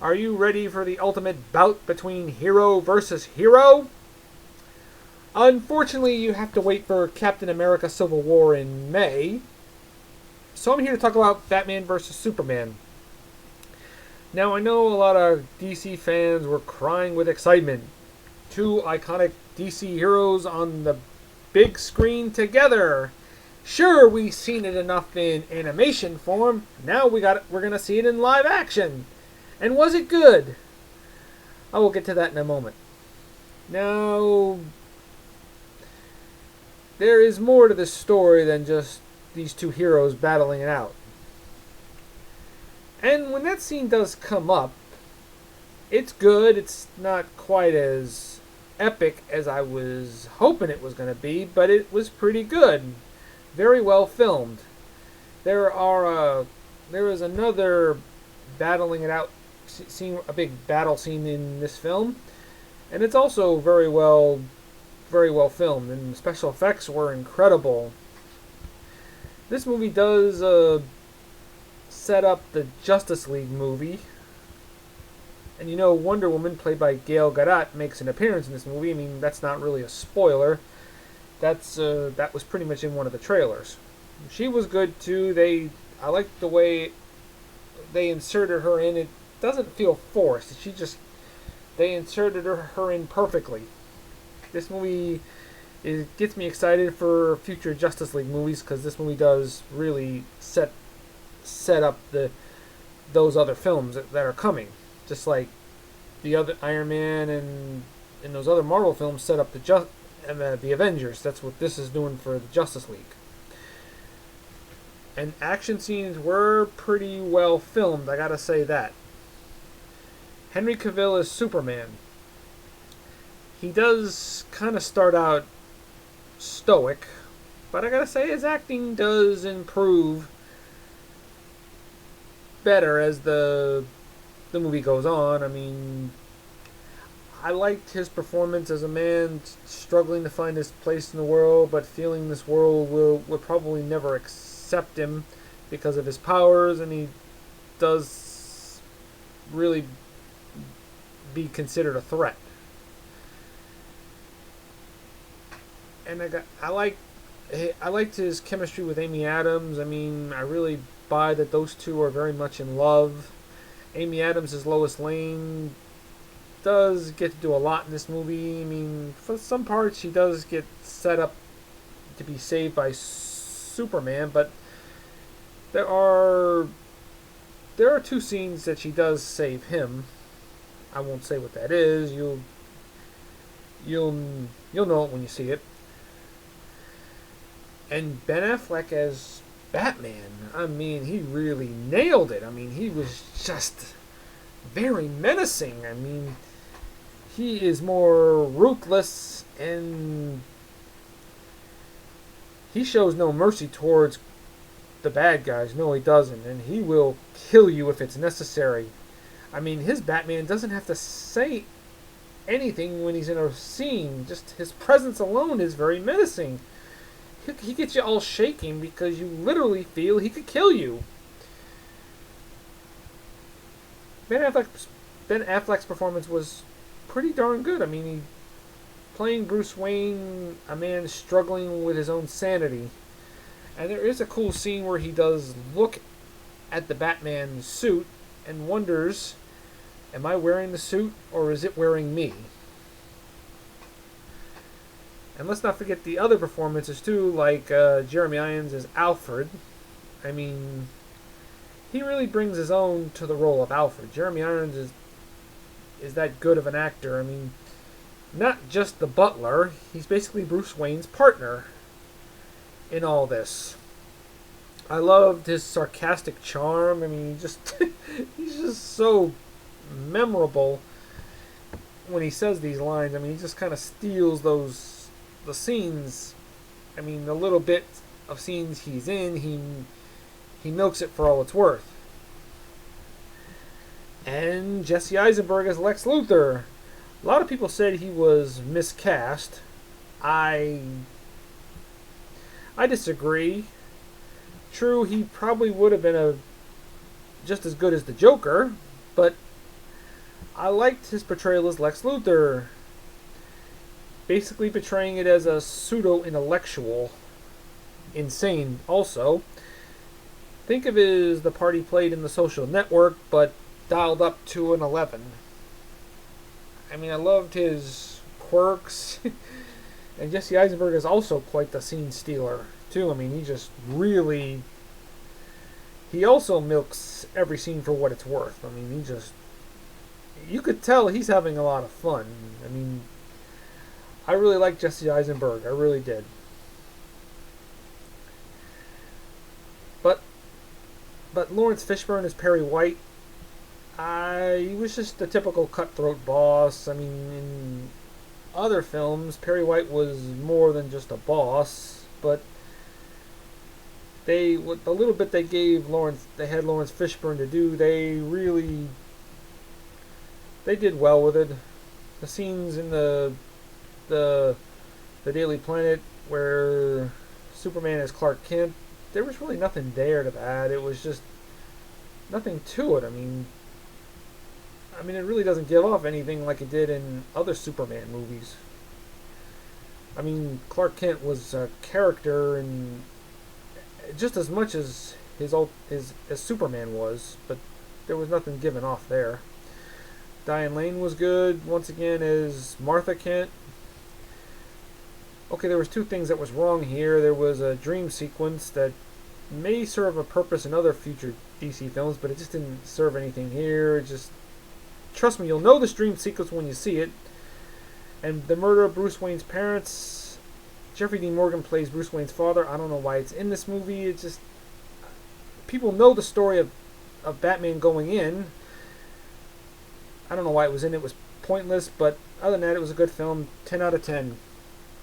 Are you ready for the ultimate bout between hero versus hero? Unfortunately, you have to wait for Captain America Civil War in May. So I'm here to talk about Batman vs. Superman. Now, I know a lot of DC fans were crying with excitement. Two iconic DC heroes on the big screen together. Sure, we've seen it enough in animation form. Now we're gonna see it in live action. And was it good? I will get to that in a moment. Now, there is more to this story than just these two heroes battling it out. And when that scene does come up, it's good. It's not quite as epic as I was hoping it was going to be, but it was pretty good. Very well filmed. There is another battling it out scene, a big battle scene in this film, and it's also very well filmed, and the special effects were incredible. This movie does set up the Justice League movie. And you know, Wonder Woman, played by Gal Gadot, makes an appearance in this movie. I mean, that's not really a spoiler. That was pretty much in one of the trailers. She was good too. I liked the way they inserted her in. It doesn't feel forced. They inserted her in perfectly. This movie gets me excited for future Justice League movies, because this movie does really set up those other films that are coming. Just like the other Iron Man and those other Marvel films set up the Avengers. That's what this is doing for the Justice League. And action scenes were pretty well filmed, I gotta say that. Henry Cavill is Superman. He does kind of start out stoic, but I gotta say his acting does improve better as the movie goes on. I mean, I liked his performance as a man struggling to find his place in the world, but feeling this world will probably never accept him because of his powers, and he does really be considered a threat. And I liked his chemistry with Amy Adams. I mean, I really buy that those two are very much in love. Amy Adams as Lois Lane does get to do a lot in this movie. I mean, for some parts she does get set up to be saved by Superman, but there are two scenes that she does save him. I won't say what that is. You'll know it when you see it. And Ben Affleck as Batman, I mean, he really nailed it. I mean, he was just very menacing. I mean, he is more ruthless, and he shows no mercy towards the bad guys. No, he doesn't. And he will kill you if it's necessary. I mean, his Batman doesn't have to say anything when he's in a scene. Just his presence alone is very menacing. He gets you all shaking because you literally feel he could kill you. Ben Affleck's performance was pretty darn good. I mean, playing Bruce Wayne, a man struggling with his own sanity. And there is a cool scene where he does look at the Batman suit and wonders, am I wearing the suit or is it wearing me? And let's not forget the other performances too, like Jeremy Irons as Alfred. I mean, he really brings his own to the role of Alfred. Jeremy Irons is that good of an actor. I mean, not just the butler. He's basically Bruce Wayne's partner in all this. I loved his sarcastic charm. I mean, he's just so memorable when he says these lines. I mean, he just kind of steals the scenes. I mean, the little bit of scenes he's in, he milks it for all it's worth. And Jesse Eisenberg as Lex Luthor. A lot of people said he was miscast. I disagree. True, he probably would have been just as good as the Joker, but I liked his portrayal as Lex Luthor, basically portraying it as a pseudo intellectual, insane also. Think of it as the part he played in The Social Network, but dialed up to an 11. I mean, I loved his quirks. And Jesse Eisenberg is also quite the scene stealer, too. I mean, he just really. He also milks every scene for what it's worth. I mean, he just. You could tell he's having a lot of fun. I mean, I really like Jesse Eisenberg. I really did. But Lawrence Fishburne as Perry White, he was just a typical cutthroat boss. I mean, in other films, Perry White was more than just a boss, but with the little bit they had Lawrence Fishburne to do, they did well with it. The scenes in the Daily Planet where Superman is Clark Kent, there was really nothing there to that. It was just nothing to it. I mean, it really doesn't give off anything like it did in other Superman movies. I mean, Clark Kent was a character and just as much as as Superman was, but there was nothing given off there. Diane Lane was good once again as Martha Kent. Okay, there was two things that was wrong here. There was a dream sequence that may serve a purpose in other future DC films, but it just didn't serve anything here. It just, trust me, you'll know this dream sequence when you see it. And the murder of Bruce Wayne's parents, Jeffrey Dean Morgan plays Bruce Wayne's father. I don't know why it's in this movie. It's just, people know the story of Batman going in. I don't know why it was in. It was pointless, but other than that, it was a good film. 10 out of 10.